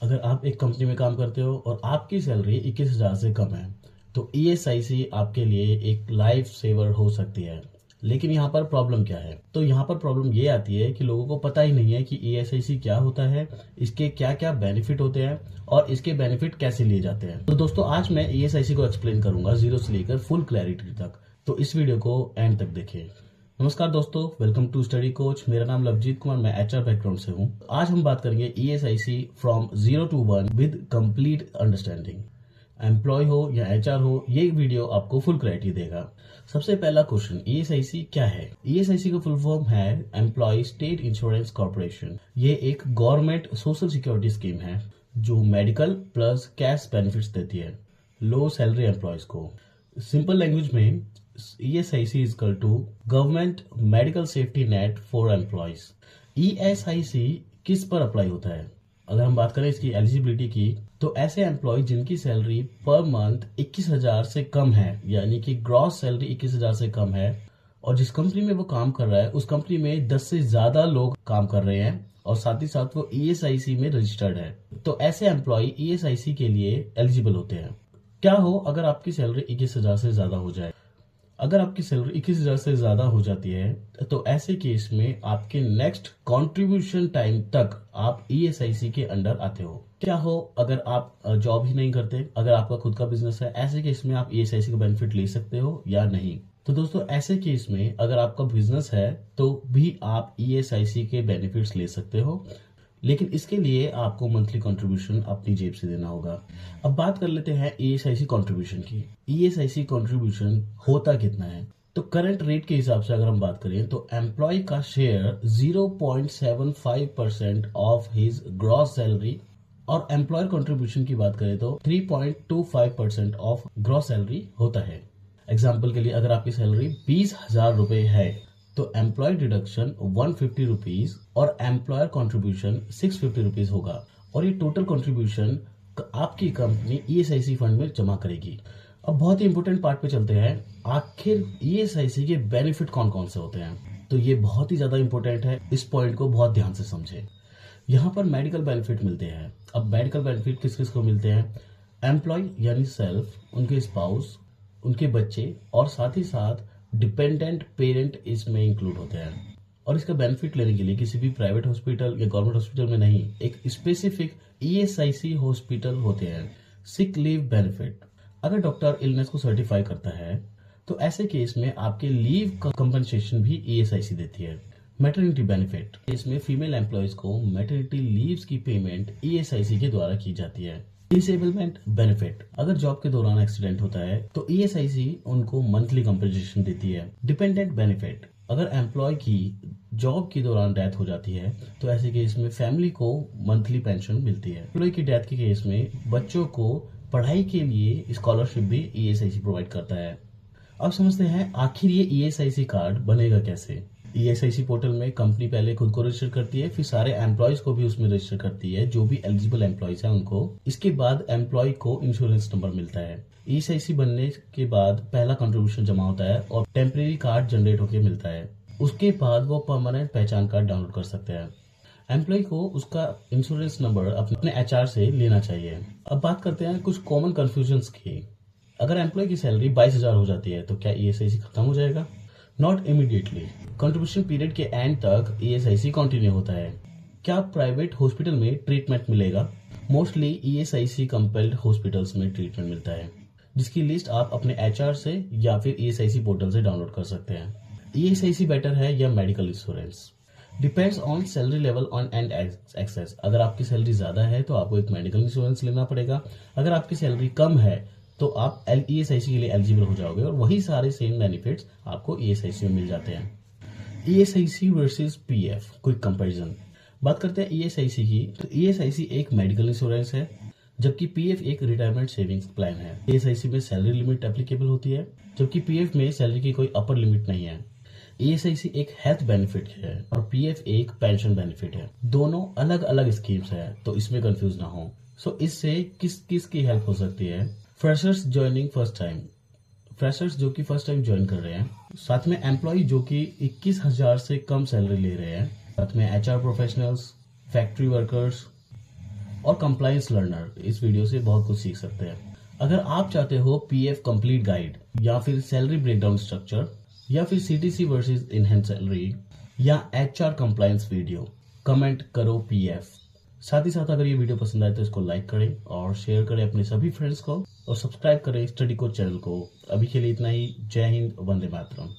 अगर आप एक कंपनी में काम करते हो और आपकी सैलरी 21,000 से कम है तो ईएसआईसी आपके लिए एक लाइफ सेवर हो सकती है। लेकिन यहाँ पर प्रॉब्लम क्या है? तो यहाँ पर प्रॉब्लम ये आती है कि लोगों को पता ही नहीं है कि ईएसआईसी क्या होता है, इसके क्या क्या बेनिफिट होते हैं और इसके बेनिफिट कैसे लिए जाते हैं। तो दोस्तों आज मैं ईएसआईसी को एक्सप्लेन करूंगा जीरो से लेकर फुल क्लैरिटी तक, तो इस वीडियो को एंड तक देखें। नमस्कार दोस्तों, वेलकम टू स्टडी कोच। मेरा नाम लवजीत कुमार, मैं एचआर बैकग्राउंड से हूँ। आज हम बात करेंगे ESIC from 0 to 1 with complete understanding. Employee हो या एचआर हो, ये वीडियो आपको फुल क्लैरिटी देगा। सबसे पहला क्वेश्चन, ईएसआईसी क्या है? ईएसआईसी का फुल फॉर्म है एम्प्लॉय स्टेट इंश्योरेंस कॉर्पोरेशन। ये एक गवर्नमेंट सोशल सिक्योरिटी स्कीम है जो मेडिकल प्लस कैश बेनिफिट्स देती है लो सैलरी एम्प्लॉयज को। सिंपल लैंग्वेज में ESIC is equal to government medical safety net for employees. ESIC किस पर अप्लाई होता है? अगर हम बात करें इसकी एलिजिबिलिटी की, तो ऐसे एम्प्लॉय जिनकी सैलरी पर मंथ 21,000 से कम है, यानी कि ग्रॉस सैलरी 21,000 से कम है, और जिस कंपनी में वो काम कर रहा है उस कंपनी में 10 से ज्यादा लोग काम कर रहे हैं और साथ ही साथ वो ESIC में रजिस्टर्ड है, तो ऐसे एम्प्लॉय ESIC के लिए एलिजिबल होते हैं। क्या हो अगर आपकी सैलरी 21,000 से ज्यादा हो जाए? अगर आपकी सैलरी 21,000 से ज्यादा हो जाती है तो ऐसे केस में आपके नेक्स्ट कंट्रीब्यूशन टाइम तक आप ईएसआईसी के अंडर आते हो। क्या हो अगर आप जॉब ही नहीं करते, अगर आपका खुद का बिजनेस है, ऐसे केस में आप ईएसआईसी का बेनिफिट ले सकते हो या नहीं? तो दोस्तों ऐसे केस में अगर आपका बिजनेस है तो भी आप ईएसआईसी के बेनिफिट्स ले सकते हो, लेकिन इसके लिए आपको मंथली कंट्रीब्यूशन अपनी जेब से देना होगा। अब बात कर लेते हैं ईएसआईसी कंट्रीब्यूशन की। ईएसआईसी कंट्रीब्यूशन होता कितना है? तो करंट रेट के हिसाब से अगर हम बात करें तो एम्प्लॉय का share 0.75% of his gross salary, और एम्प्लॉयर कंट्रीब्यूशन की बात करें तो 3.25% ऑफ ग्रॉस सैलरी होता है। एग्जाम्पल के लिए अगर आपकी सैलरी 20,000 रुपए है तो एम्प्लॉय डिडक्शन 150 रुपीज और एम्प्लॉयर कंट्रीब्यूशन 650 रुपीज होगा, और ये टोटल कंट्रीब्यूशन आपकी कंपनी ईएसआईसी फंड में जमा करेगी। अब बहुत ही इंपॉर्टेंट पार्ट पे चलते हैं, आखिर ईएसआईसी के बेनिफिट कौन कौन से होते हैं? तो ये बहुत ही ज्यादा इंपॉर्टेंट है, इस पॉइंट को बहुत ध्यान से समझे। यहाँ पर मेडिकल बेनिफिट मिलते हैं। अब मेडिकल बेनिफिट किस किस को मिलते हैं? एम्प्लॉय यानी सेल्फ, उनके स्पाउस, उनके बच्चे और साथ ही साथ डिपेंडेंट पेरेंट इसमें इंक्लूड होते हैं। और इसका बेनिफिट लेने के लिए किसी भी प्राइवेट हॉस्पिटल या गवर्नमेंट हॉस्पिटल में नहीं, एक स्पेसिफिक ईएसआईसी हॉस्पिटल होते हैं। सिक लीव बेनिफिट, अगर डॉक्टर इलनेस को सर्टिफाई करता है तो ऐसे केस में आपके लीव का कंपनसेशन भी ईएसआईसी देती है। मैटरनिटी बेनिफिट, इसमें फीमेल एम्प्लॉयज को मैटरनिटी लीव्स की पेमेंट ईएसआईसी के द्वारा की जाती है। डिसेबलमेंट बेनिफिट, अगर जॉब के दौरान एक्सीडेंट होता है तो ईएसआईसी उनको मंथली कंपनसेशन देती है। डिपेंडेंट बेनिफिट, अगर एम्प्लॉय की जॉब के दौरान डेथ हो जाती है तो ऐसे केस में फैमिली को मंथली पेंशन मिलती है। एम्प्लॉय की डेथ के केस में बच्चों को पढ़ाई के लिए स्कॉलरशिप भी ईएसआईसी प्रोवाइड करता है। अब समझते हैं आखिर ये ईएसआईसी कार्ड बनेगा कैसे। ईएसआईसी पोर्टल में कंपनी पहले खुद को रजिस्टर करती है, फिर सारे एम्प्लॉयज को भी उसमें रजिस्टर करती है, जो भी एलिजिबल एम्प्लॉयज हैं उनको। इसके बाद एम्प्लॉय को इंश्योरेंस नंबर मिलता है। ईएसआईसी बनने के बाद पहला कंट्रीब्यूशन जमा होता है और टेम्परेरी कार्ड जनरेट होकर मिलता है। उसके बाद वो परमानेंट पहचान कार्ड डाउनलोड कर सकते हैं। एम्प्लॉय को उसका इंश्योरेंस नंबर अपने एचआर से लेना चाहिए। अब बात करते हैं कुछ कॉमन कंफ्यूजन की। अगर एम्प्लॉय की सैलरी 22,000 हो जाती है तो क्या ईएसआईसी खत्म हो जाएगा? नॉट इमीडिएटली, कंट्रीब्यूशन पीरियड के एंड तक ईएसआईसी कंटिन्यू होता है। क्या प्राइवेट हॉस्पिटल में ट्रीटमेंट मिलेगा? मोस्टली ईएसआईसी कंपेल्ड हॉस्पिटल्स में ट्रीटमेंट मिलता है, जिसकी लिस्ट आप अपने एचआर से या फिर ईएसआईसी पोर्टल से डाउनलोड कर सकते हैं। ईएसआईसी बेटर है या medical insurance? Depends on salary level on and access. अगर आपकी सैलरी ज्यादा है तो आपको एक मेडिकल इंश्योरेंस लेना पड़ेगा। अगर आपकी सैलरी कम है तो आप ईएसआईसी के लिए एलिजिबल हो जाओगे और वही सारे सेम बेनिफिट्स आपको ईएसआईसी में मिल जाते हैं। ESIC versus PF, quick comparison. बात करते हैं ईएसआईसी की, तो ईएसआईसी एक मेडिकल इंश्योरेंस है जबकि पीएफ एक रिटायरमेंट सेविंग्स प्लान है। ईएसआईसी में सैलरी लिमिट एप्लीकेबल होती है जबकि पीएफ में सैलरी की कोई अपर लिमिट नहीं है। ईएसआईसी एक हेल्थ बेनिफिट है और पीएफ एक पेंशन बेनिफिट है। दोनों अलग अलग स्कीम्स है, तो इसमें कंफ्यूज ना हो। सो इससे किस किस की हेल्प हो सकती है? Freshers joining first time, freshers जो कि फर्स्ट टाइम ज्वाइन कर रहे हैं, साथ में एम्प्लॉय जो कि 21,000 से कम सैलरी ले रहे हैं, साथ में एचआर प्रोफेशनल्स, फैक्ट्री वर्कर्स, और कंप्लायंस लर्नर इस वीडियो से बहुत कुछ सीख सकते हैं। अगर आप चाहते हो पीएफ कंप्लीट गाइड या फिर सैलरी ब्रेकडाउन स्ट्रक्चर या फिर सीटीसी वर्सेस इनहेंस सैलरी या एचआर कंप्लायंस वीडियो, कमेंट करो पीएफ। साथ ही साथ अगर ये वीडियो पसंद आए तो इसको लाइक करें और शेयर करें अपने सभी फ्रेंड्स को और सब्सक्राइब करें स्टडी कोच चैनल को। अभी के लिए इतना ही। जय हिंद, वंदे मातरम।